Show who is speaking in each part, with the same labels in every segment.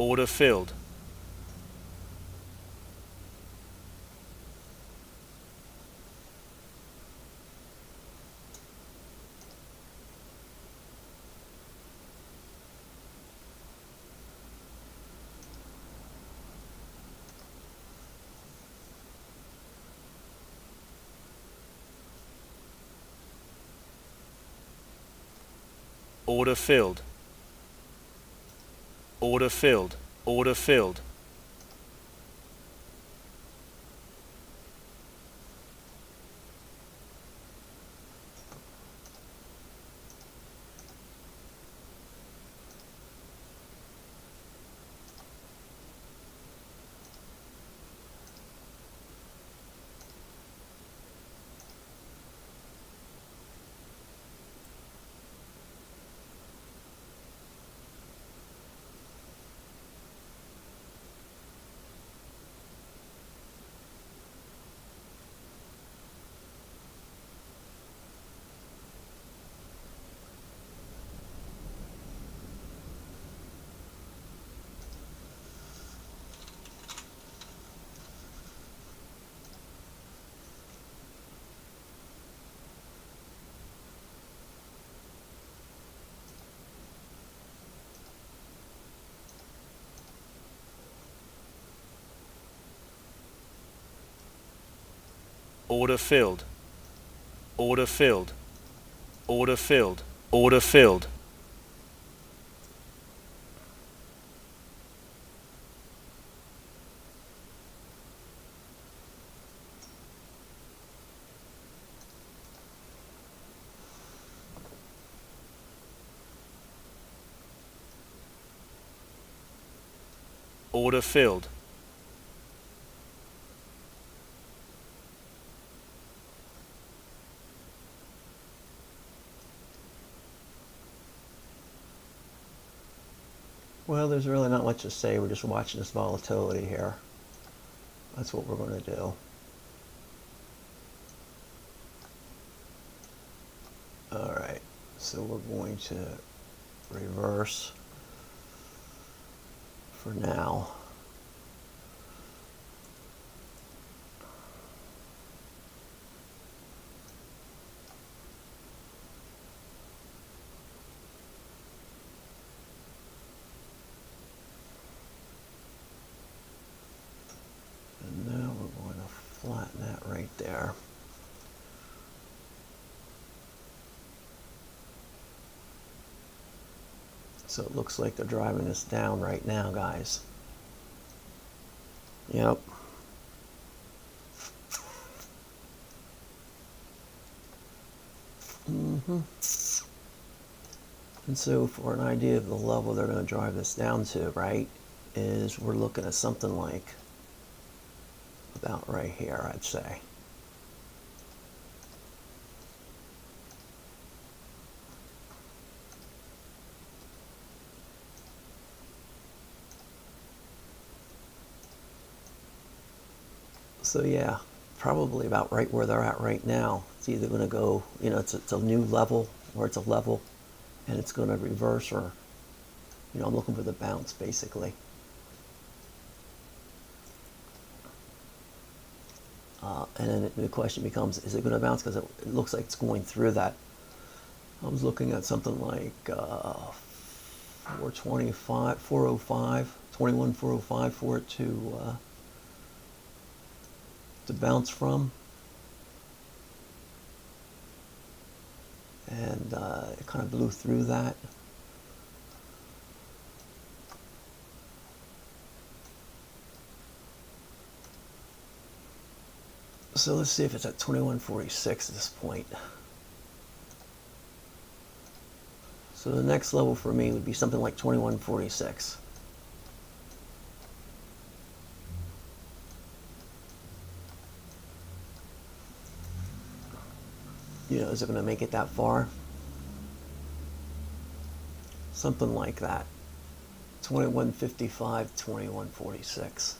Speaker 1: Order filled. Order filled. Order filled. Order filled. Order filled. Order filled. Order filled. Order filled. Order filled.
Speaker 2: Well, there's really not much to say. We're just watching this volatility here. That's what we're going to do. All right, so we're going to reverse for now. And now we're going to flatten that right there. So it looks like they're driving us down right now, guys. Yep. And so for an idea of the level they're going to drive this down to, right, is we're looking at something like about right here, I'd say. So yeah, probably about right where they're at right now. It's either going to go, you know, it's a new level, or it's a level, and it's going to reverse, or, you know, I'm looking for the bounce, basically. And then the question becomes, is it going to bounce? Because it looks like it's going through that. I was looking at something like 425, 405, 21, 405 for it to bounce from. And it kind of blew through that. So let's see if it's at 2146 at this point. So the next level for me would be something like 2146. You know, is it going to make it that far? Something like that. 2155, 2146.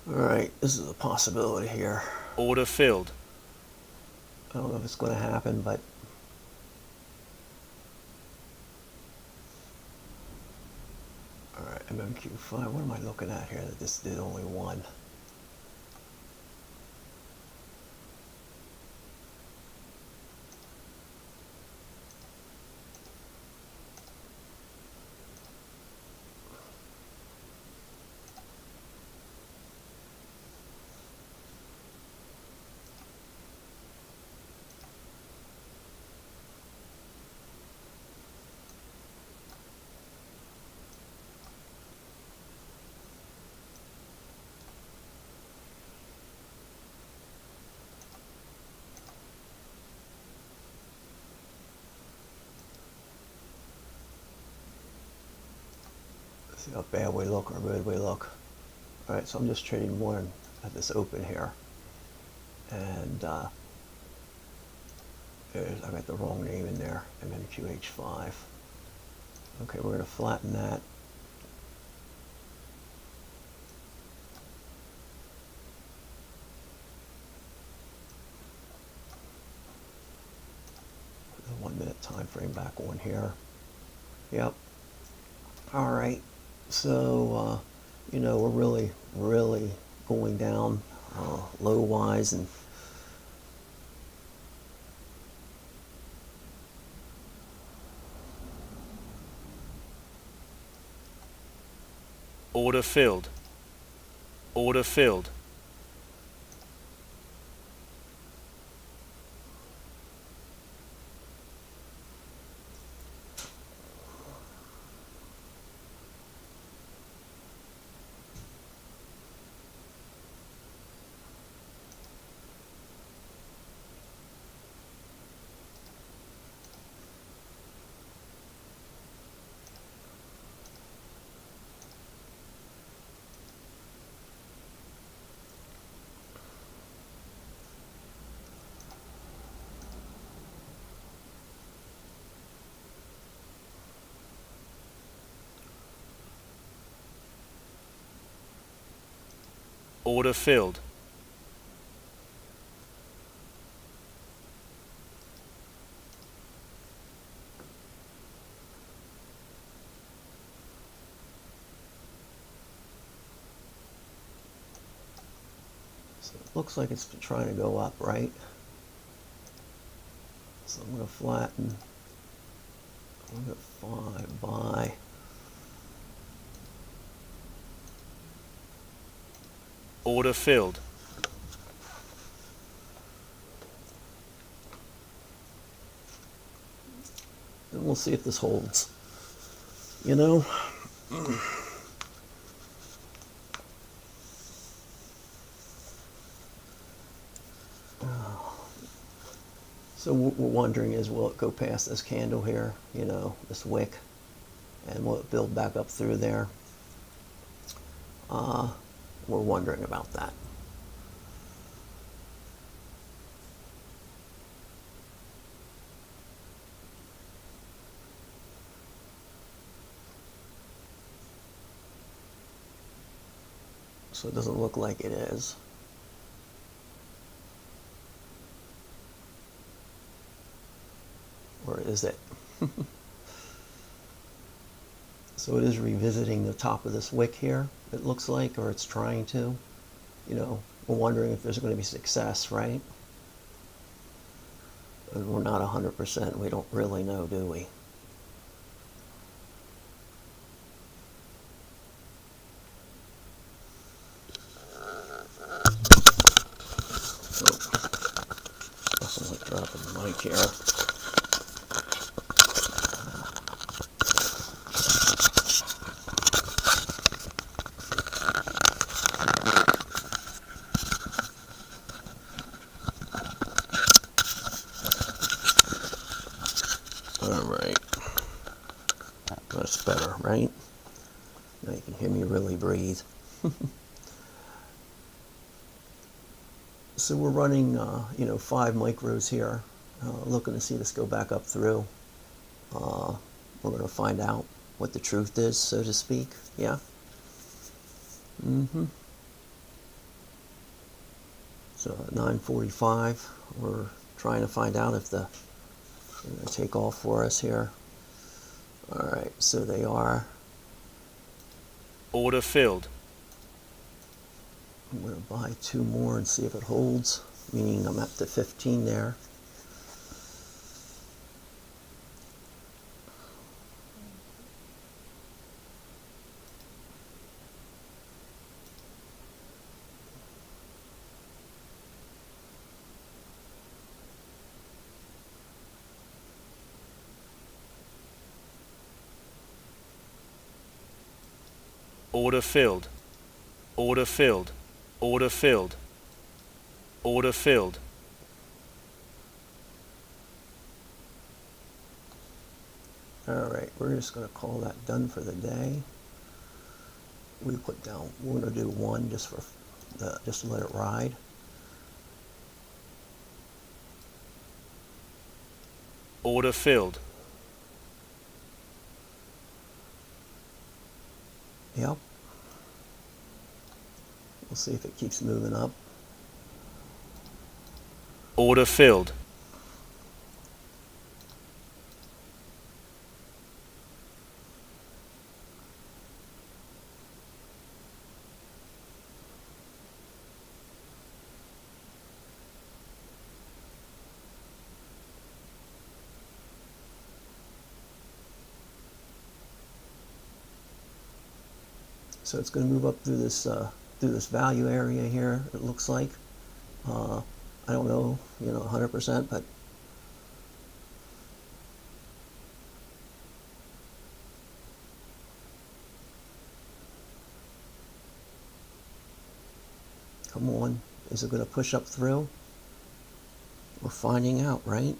Speaker 2: Alright, this is a possibility here.
Speaker 1: Order filled.
Speaker 2: I don't know if it's going to happen, but alright, MNQ5. What am I looking at here that this did only one? See how bad we look or good we look. Alright, so I'm just trading one at this open here. And I got the wrong name in there, MNQH5. Okay, we're going to flatten that. Put the 1 minute time frame back on here. Yep. Alright, so you know, we're really going down low wise, and
Speaker 1: Order filled. Order filled. Order filled.
Speaker 2: so it looks like it's trying to go up, right? So I'm going to flatten. I'm going to 5 buy.
Speaker 1: Order filled.
Speaker 2: And we'll see if this holds. You know? So what we're wondering is, will it go past this candle here, you know, this wick, and will it build back up through there? We're wondering about that. So it doesn't look like it is. Or is it? So it is revisiting the top of this wick here, it looks like, or it's trying to. You know, we're wondering if there's going to be success, right? And we're not 100%. We don't really know, do we? I'm like dropping the mic here. Alright. That's better, right? Now you can hear me really breathe. So we're running, you know, 5 micros here, looking to see this go back up through. We're going to find out what the truth is, so to speak. Yeah. So at 9:45, we're trying to find out if they're going to take off for us here. All right, so they are.
Speaker 1: Order filled.
Speaker 2: I'm going to buy 2 more and see if it holds, meaning I'm up to 15 there.
Speaker 1: Order filled. Order filled. Order filled. Order filled.
Speaker 2: All right, we're just going to call that done for the day. We put down, we're going to do 1 just for just to let it ride.
Speaker 1: Order filled.
Speaker 2: Yep. We'll see if it keeps moving up.
Speaker 1: Order filled.
Speaker 2: So it's going to move up through this value area here. It looks like. I don't know, 100%, but come on, is it going to push up through? We're finding out, right?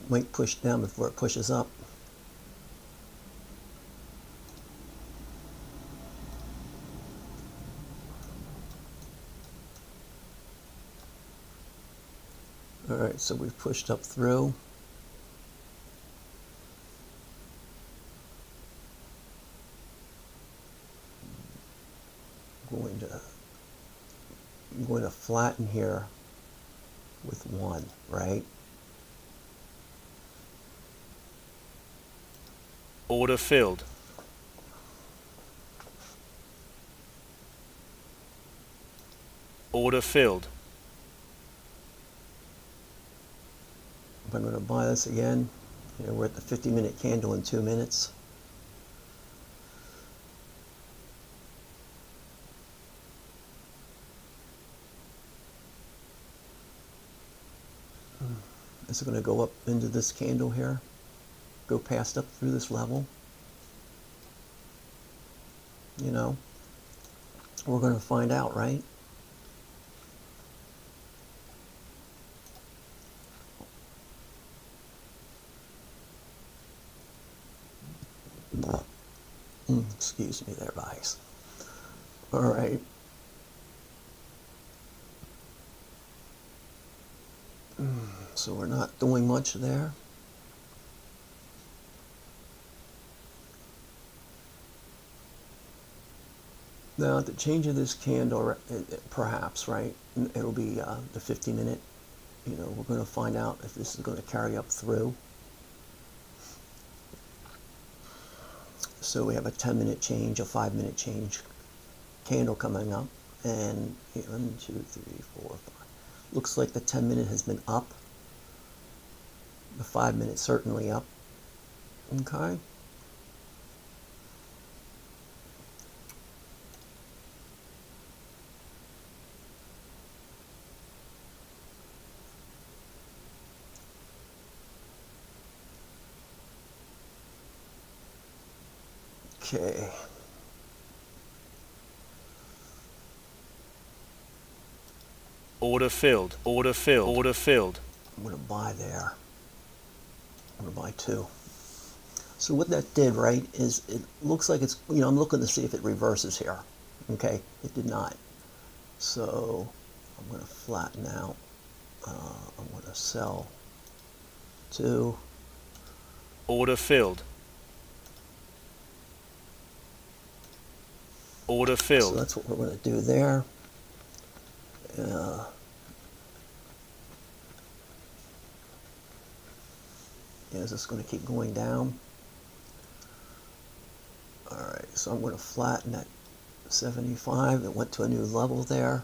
Speaker 2: Might push down before it pushes up. All right, so we've pushed up through. I'm going to flatten here with 1, right?
Speaker 1: Order filled. Order filled.
Speaker 2: If I'm going to buy this again, we're at the 50-minute candle in 2 minutes. Is it going to go up into this candle here? Go past up through this level? We're going to find out, right? Excuse me there, guys. All right. So we're not doing much there. Now, at the change of this candle, perhaps, right, it'll be the 50-minute. We're going to find out if this is going to carry up through. So we have a 10-minute change, a 5-minute change candle coming up, and 1, 2, 3, 4, 5. Looks like the 10-minute has been up. The 5-minute certainly up. Okay. Okay.
Speaker 1: Order filled. Order filled. Order filled.
Speaker 2: I'm going to buy there. I'm going to buy 2. So what that did, right, is it looks like it's, I'm looking to see if it reverses here. Okay, it did not. So I'm going to flatten out. I'm going to sell 2.
Speaker 1: Order filled. Order
Speaker 2: So
Speaker 1: filled.
Speaker 2: that's what we're going to do there. Is this going to keep going down? Alright, so I'm going to flatten at 75. It went to a new level there.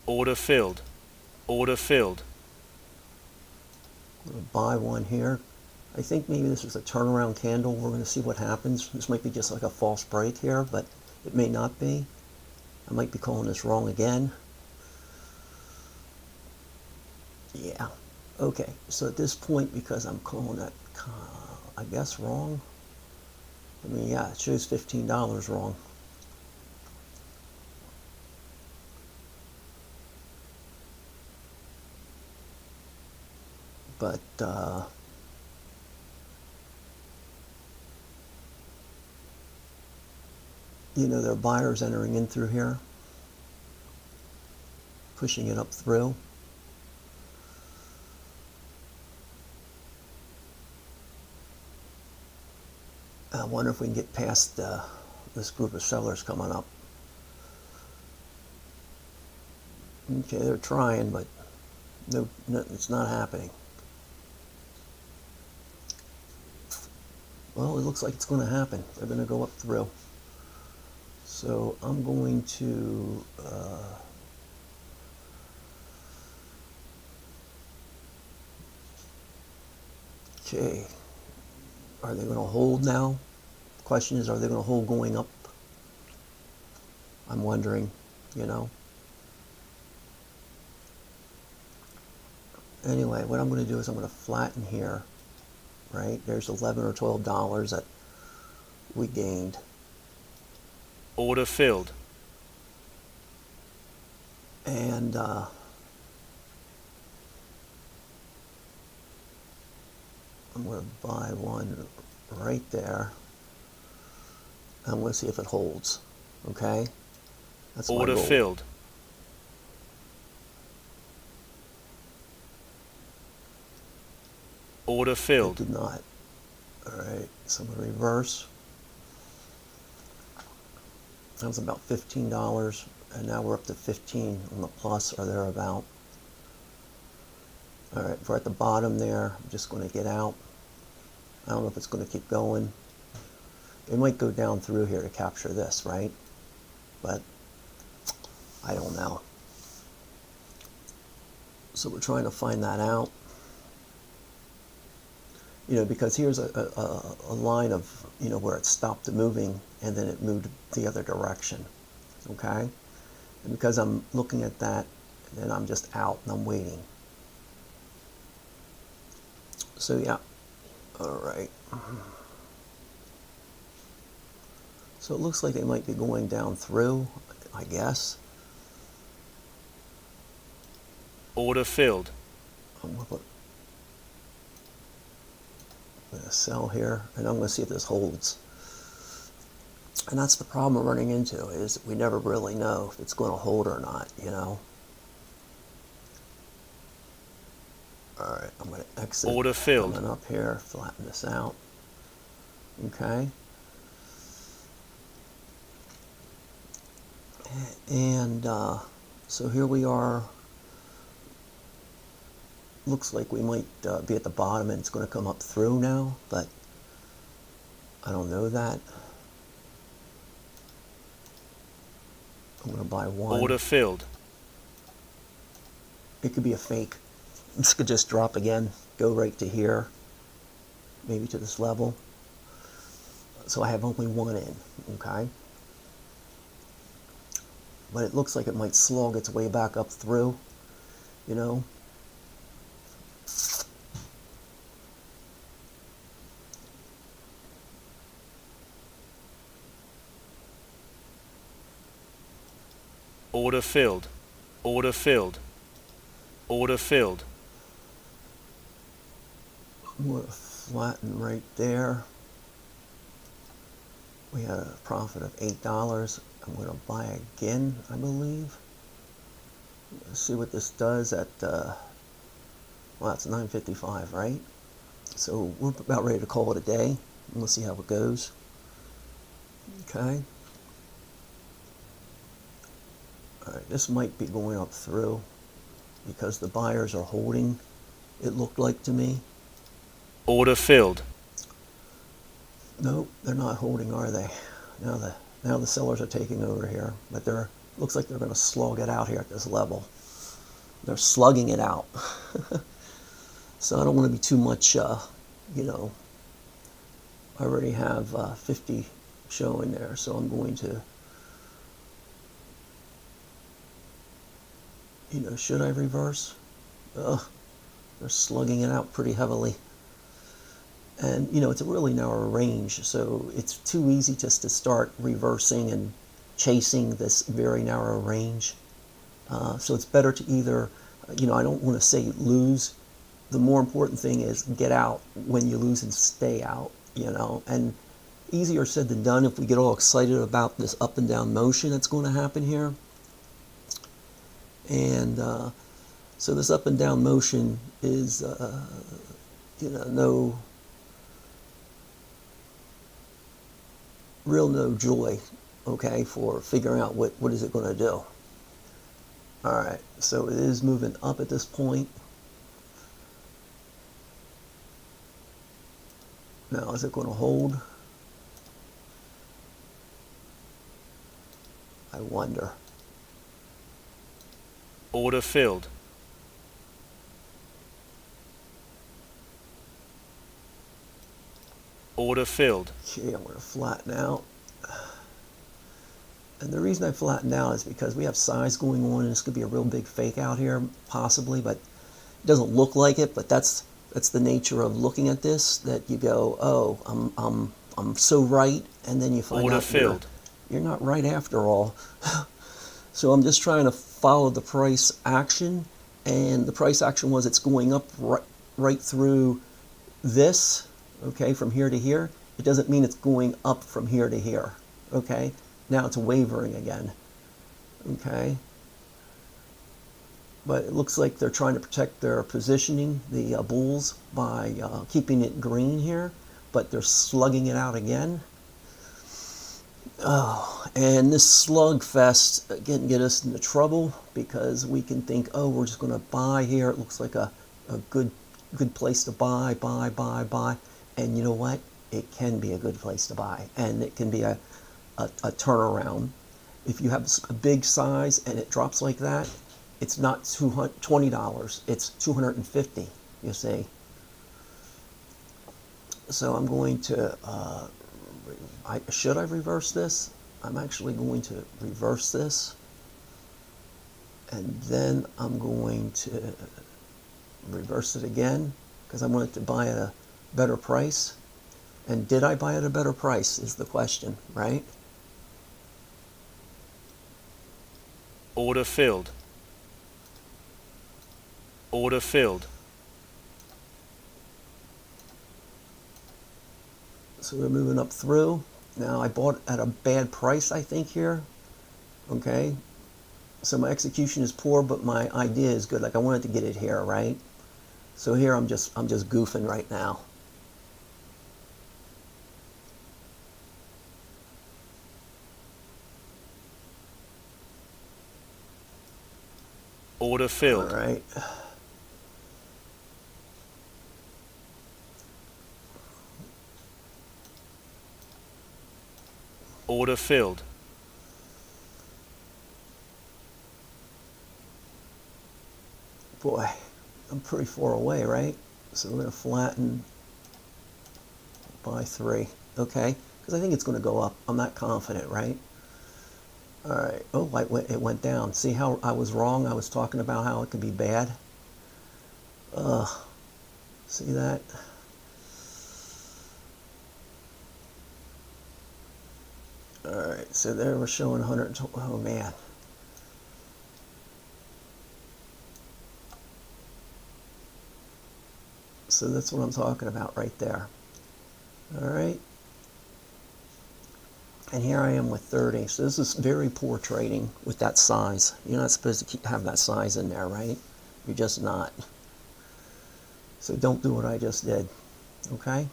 Speaker 1: Order filled. Order filled.
Speaker 2: I'm going to buy one here. I think maybe this is a turnaround candle. We're going to see what happens. This might be just like a false break here, but it may not be. I might be calling this wrong again. Yeah. Okay, so at this point, because I'm calling that, I guess, wrong. I mean, yeah, it shows $15 wrong. But, you know, there are buyers entering in through here, pushing it up through. I wonder if we can get past this group of sellers coming up. Okay, they're trying, but no, it's not happening. Well, it looks like it's going to happen. They're going to go up through. So I'm going to okay. Are they going to hold now? The question is, are they going to hold going up? I'm wondering, you know. Anyway, what I'm going to do is I'm going to flatten here, right? There's $11 or $12 that we gained.
Speaker 1: Order filled.
Speaker 2: And I'm going to buy one right there. I'm going to see if it holds. Okay? That's my
Speaker 1: Order
Speaker 2: goal.
Speaker 1: filled. Order
Speaker 2: It
Speaker 1: filled.
Speaker 2: did not. Alright, so I'm going to reverse. That was about $15, and now we're up to 15 on the plus or thereabout. Alright, we're at the bottom there. I'm just going to get out. I don't know if it's going to keep going. It might go down through here to capture this, right? But I don't know. So we're trying to find that out. You know, because here's a line of, you know, where it stopped moving and then it moved the other direction. Okay? And because I'm looking at that, then I'm just out and I'm waiting. So yeah. Alright. So it looks like they might be going down through, I guess.
Speaker 1: Order filled.
Speaker 2: I'm going to sell here, and I'm going to see if this holds. And that's the problem we're running into, is we never really know if it's going to hold or not, you know. Alright, I'm going to exit.
Speaker 1: Order filled.
Speaker 2: Coming up here, flatten this out. Okay. And so here we are. Looks like we might be at the bottom and it's going to come up through now, but I don't know that. I'm going to buy one.
Speaker 1: Order filled.
Speaker 2: It could be a fake. This could just drop again, go right to here, maybe to this level. So I have only one in, okay? But it looks like it might slog its way back up through, you know?
Speaker 1: Order filled. Order filled. Order filled.
Speaker 2: I'm going to flatten right there. We had a profit of $8. I'm going to buy again, I believe. Let's see what this does at, well, it's 9:55, right? So we're about ready to call it a day. Let's see how it goes. Okay. All right, this might be going up through because the buyers are holding, it looked like to me.
Speaker 1: Order filled.
Speaker 2: Nope, they're not holding, are they? Now the sellers are taking over here, but looks like they're going to slug it out here at this level. They're slugging it out. So I don't want to be too much, you know, I already have 50 showing there, so I'm going to, you know, should I reverse? Ugh, they're slugging it out pretty heavily. And, you know, it's a really narrow range, so it's too easy just to start reversing and chasing this very narrow range. So it's better to either, you know, I don't want to say lose. The more important thing is get out when you lose and stay out, you know. And easier said than done if we get all excited about this up and down motion that's going to happen here. And so this up and down motion is, you know, no joy, okay, for figuring out what is it going to do. All right, so it is moving up at this point. Now, is it going to hold? I wonder.
Speaker 1: Order filled. Order filled.
Speaker 2: Okay, I'm going to flatten out. And the reason I flattened out is because we have size going on, and this could be a real big fake out here, possibly, but it doesn't look like it. But that's the nature of looking at this. That you go, oh, I'm so right, and then you find
Speaker 1: Order
Speaker 2: out
Speaker 1: filled.
Speaker 2: you're not right after all. So I'm just trying to follow the price action, and the price action was it's going up right through this, okay, from here to here. It doesn't mean it's going up from here to here, okay? Now it's wavering again, okay? But it looks like they're trying to protect their positioning, the bulls, by keeping it green here, but they're slugging it out again. Oh, and this slugfest can get us into trouble because we can think, oh, we're just going to buy here. It looks like a good place to buy. And you know what? It can be a good place to buy, and it can be a turnaround. If you have a big size and it drops like that, it's not $20, it's $250, you see. So I'm going to, should I reverse this? I'm actually going to reverse this, and then I'm going to reverse it again because I wanted to buy at a better price. And did I buy at a better price is the question, right?
Speaker 1: Order filled. Order filled.
Speaker 2: So we're moving up through. Now I bought at a bad price, I think, here. Okay. So my execution is poor, but my idea is good. Like I wanted to get it here, right? So here I'm just goofing right now.
Speaker 1: Order filled.
Speaker 2: All right.
Speaker 1: Order filled.
Speaker 2: Boy, I'm pretty far away, right? So we're going to flatten by 3, okay? Because I think it's going to go up. I'm not confident, right? All right. Oh, it went down. See how I was wrong? I was talking about how it could be bad. See that? All right. So there we're showing 120. Oh man. So that's what I'm talking about right there. All right. And here I am with 30. So this is very poor trading with that size. You're not supposed to have that size in there, right? You're just not. So don't do what I just did, okay?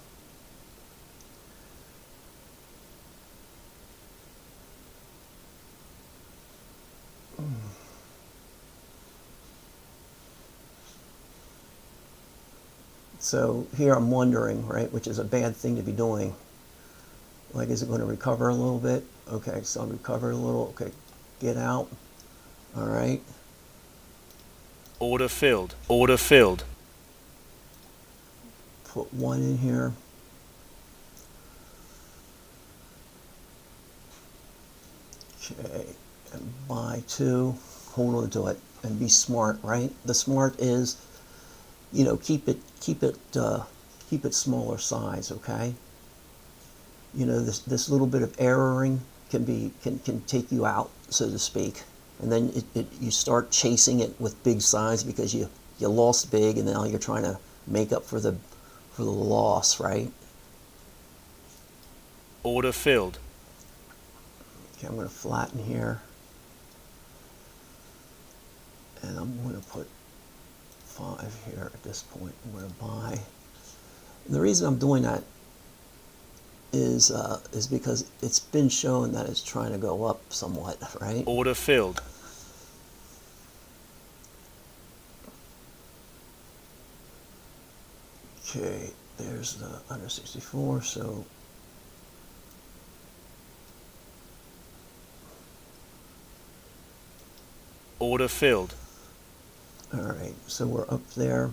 Speaker 2: So here I'm wondering, right, which is a bad thing to be doing. Like, is it going to recover a little bit? Okay, so I'll recover a little. Okay, get out. All right.
Speaker 1: Order filled. Order filled.
Speaker 2: Put 1 in here. Okay, and buy 2. Hold on to it and be smart, right? The smart is, you know, keep it smaller size, okay? You know, this little bit of erroring can take you out, so to speak. And then you start chasing it with big size because you lost big, and now you're trying to make up for the loss, right?
Speaker 1: Order filled.
Speaker 2: Okay, I'm going to flatten here, and I'm going to put 5 here at this point. I'm going to buy. And the reason I'm doing that is because it's been shown that it's trying to go up somewhat, right?
Speaker 1: Order filled.
Speaker 2: Okay, there's the under 64, so
Speaker 1: Order filled.
Speaker 2: all right, so we're up there.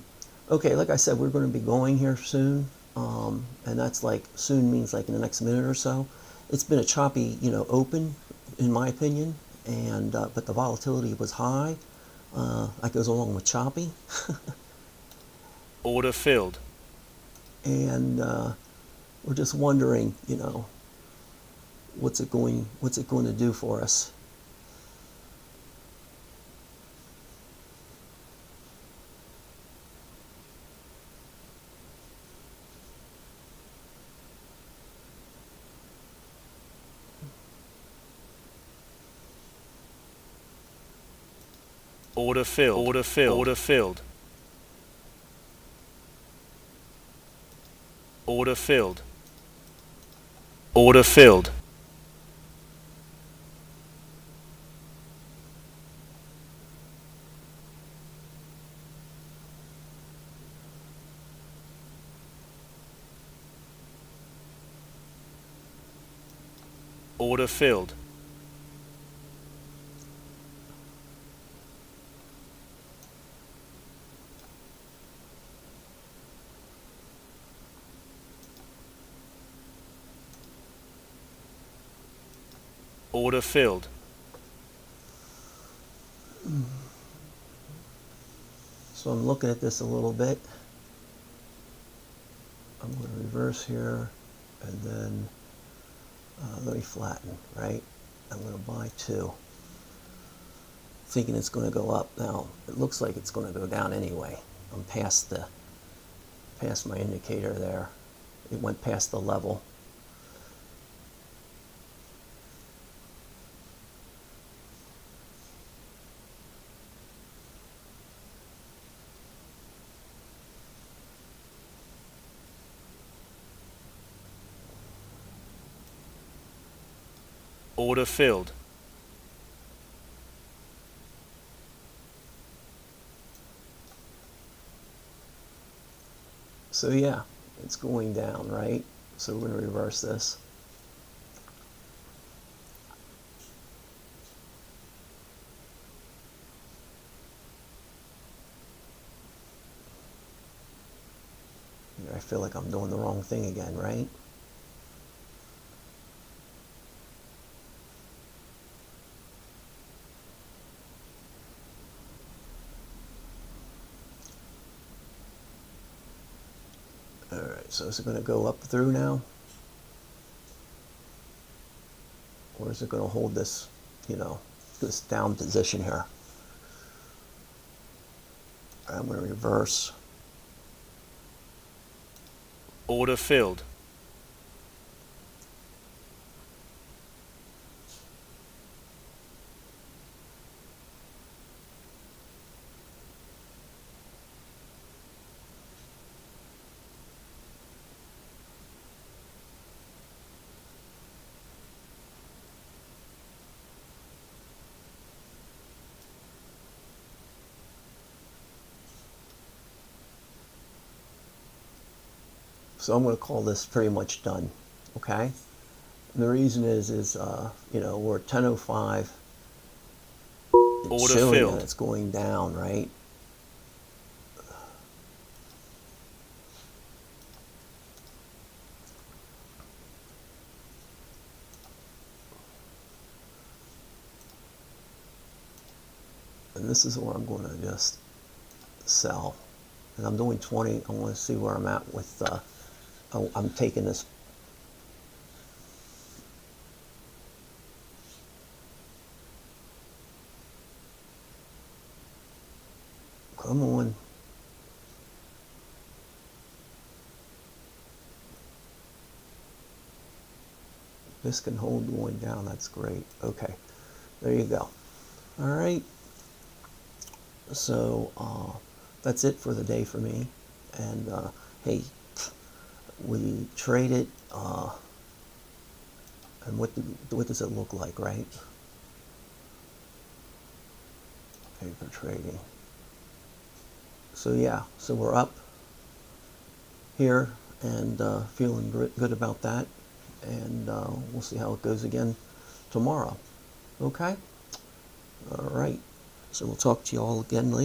Speaker 2: Okay, like I said, we're going to be going here soon, and that's like soon means like in the next minute or so. It's been a choppy, you know, open, in my opinion, and but the volatility was high. That goes along with choppy,
Speaker 1: Order filled.
Speaker 2: and we're just wondering, you know, what's it going to do for us?
Speaker 1: Order filled. Order filled. Order filled. Order filled. Order filled. Order filled. Order filled.
Speaker 2: So I'm looking at this a little bit. I'm going to reverse here, and then let me flatten, right? I'm going to buy 2, thinking it's going to go up. Now, it looks like it's going to go down anyway. I'm past my indicator there. It went past the level.
Speaker 1: Order filled.
Speaker 2: So yeah, it's going down, right? So we're going to reverse this. I feel like I'm doing the wrong thing again, right? Alright, so is it going to go up through now? Or is it going to hold this, you know, this down position here? I'm going to reverse.
Speaker 1: Order filled.
Speaker 2: So I'm going to call this pretty much done. Okay. And the reason is you know, we're at 10:05. It's
Speaker 1: Order
Speaker 2: showing that
Speaker 1: filled.
Speaker 2: it's going down, right? And this is where I'm going to just sell. And I'm doing 20. I want to see where I'm at with, I'm taking this. Come on. This can hold going down. That's great. Okay. There you go. All right. So that's it for the day for me. And hey, we traded. And what does it look like, right? Paper trading. So yeah, so we're up here and feeling good about that. And we'll see how it goes again tomorrow. Okay? All right. So we'll talk to you all again later.